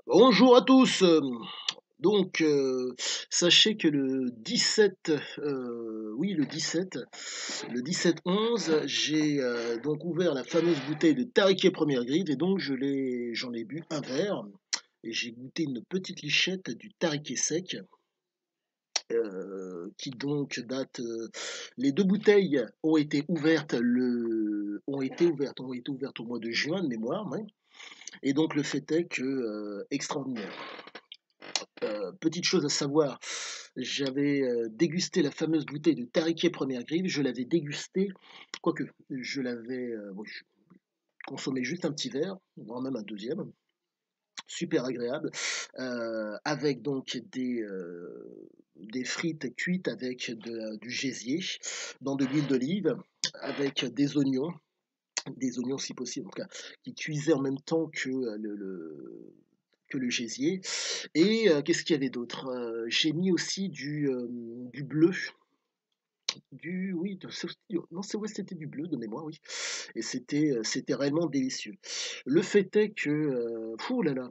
Bonjour à tous. Donc, sachez que le 17, oui le 17-11, j'ai donc ouvert la fameuse bouteille de Tariquet Première Grille et donc j'en ai bu un verre et j'ai goûté une petite lichette du Tariquet sec, qui donc date. Les deux bouteilles ont été ouvertes au mois de juin de mémoire, ouais. Et donc le fait est que extraordinaire. Petite chose à savoir, j'avais dégusté la fameuse bouteille de Tariquet Première Grille, je l'avais dégustée, quoique je l'avais oui, je consommé juste un petit verre, voire même un deuxième, super agréable, avec donc des frites cuites avec du gésier, dans de l'huile d'olive, avec des oignons si possible, en tout cas, qui cuisaient en même temps que que le gésier. Et qu'est-ce qu'il y avait d'autre? J'ai mis aussi du bleu, oui, non, ouais, c'était du bleu de mémoire, oui. Et c'était réellement délicieux. Le fait est que, fou là là,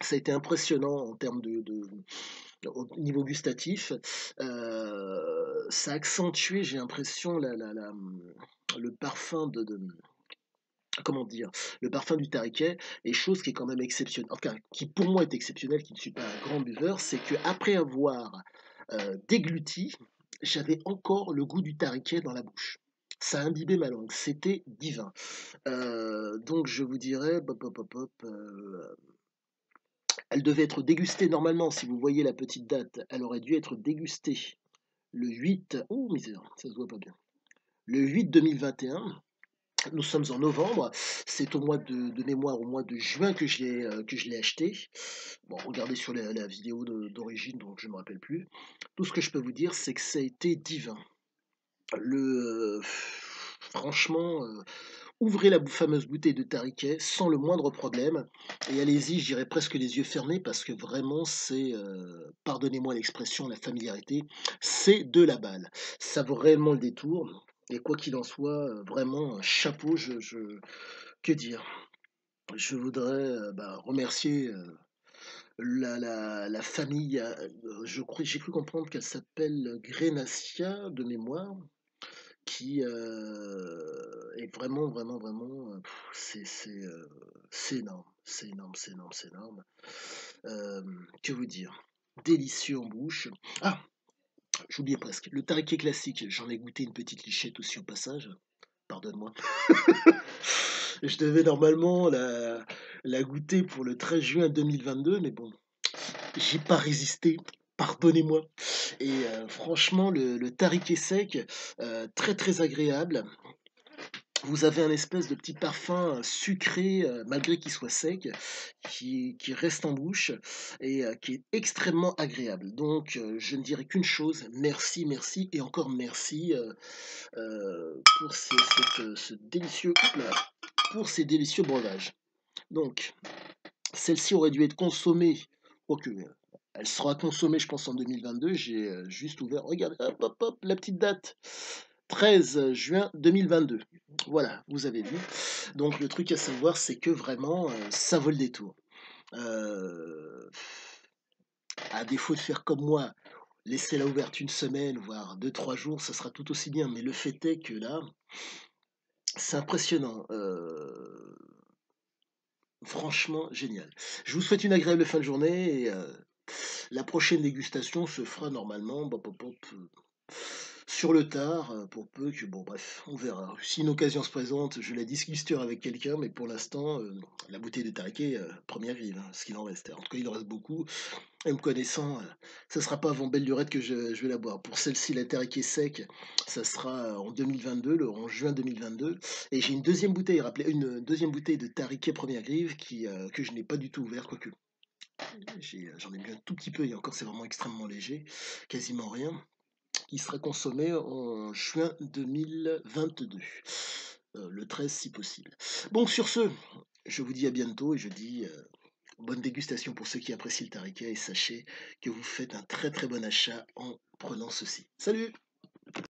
ça a été impressionnant en termes au niveau gustatif. Ça a accentué, j'ai l'impression, le parfum comment dire, le parfum du tariquet, et chose qui est quand même exceptionnelle, enfin, qui pour moi est exceptionnelle, qui ne suis pas un grand buveur, c'est qu'après avoir dégluti, j'avais encore le goût du tariquet dans la bouche. Ça a imbibé ma langue, c'était divin. Donc je vous dirais, elle devait être dégustée normalement, si vous voyez la petite date, elle aurait dû être dégustée le 8, oh misère, ça se voit pas bien, le 8 2021. Nous sommes en novembre, c'est au mois de mémoire, au mois de juin que je l'ai acheté. Bon, regardez sur la vidéo d'origine, donc je ne me rappelle plus. Tout ce que je peux vous dire, c'est que ça a été divin. Franchement, ouvrez la fameuse bouteille de Tariquet sans le moindre problème et allez-y, je dirais presque les yeux fermés parce que vraiment c'est, pardonnez-moi l'expression, la familiarité, c'est de la balle. Ça vaut réellement le détour et quoi qu'il en soit, vraiment chapeau, que dire? Je voudrais, remercier, la famille, j'ai cru comprendre qu'elle s'appelle Grenacia de mémoire, qui, est vraiment, vraiment, vraiment, c'est énorme, c'est énorme, c'est énorme, c'est énorme. Que vous dire? Délicieux en bouche. Ah! J'oubliais presque, le tariquet classique, j'en ai goûté une petite lichette aussi au passage, pardonne-moi. Je devais normalement la goûter pour le 13 juin 2022, mais bon, j'ai pas résisté, pardonnez-moi. Et franchement, le tariquet sec, très, très agréable. Vous avez un espèce de petit parfum, sucré, malgré qu'il soit sec, qui reste en bouche et qui est extrêmement agréable. Donc je ne dirais qu'une chose, merci, merci et encore merci, pour ce délicieux ouh là, pour ces délicieux breuvages. Donc celle-ci aurait dû être consommée, quoique, elle sera consommée, je pense, en 2022. J'ai juste ouvert, regardez, hop, hop, hop, la petite date, 13 juin 2022. Voilà, vous avez vu. Donc le truc à savoir, c'est que vraiment, ça vaut le détour. Euh, à défaut de faire comme moi, laisser-la ouverte une semaine, voire deux, trois jours, ça sera tout aussi bien. Mais le fait est que là, c'est impressionnant. Franchement, génial. Je vous souhaite une agréable fin de journée et la prochaine dégustation se fera normalement sur le tard, pour peu que, bon, bref, on verra. Si une occasion se présente, je la discuterai avec quelqu'un, mais pour l'instant, la bouteille de Tariquet, première rive, hein, ce qu'il en reste. En tout cas, il en reste beaucoup. Et me connaissant, ça sera pas avant belle lurette que je vais la boire. Pour celle-ci, la Tariquet sec, ça sera en 2022, en juin 2022. Et j'ai une deuxième bouteille, rappelez, une deuxième bouteille de Tariquet première grive que je n'ai pas du tout ouverte, quoique j'en ai bu un tout petit peu, et encore c'est vraiment extrêmement léger, quasiment rien, qui sera consommé en juin 2022, le 13 si possible. Bon, sur ce, je vous dis à bientôt et je dis bonne dégustation pour ceux qui apprécient le tariquet et sachez que vous faites un très très bon achat en prenant ceci. Salut!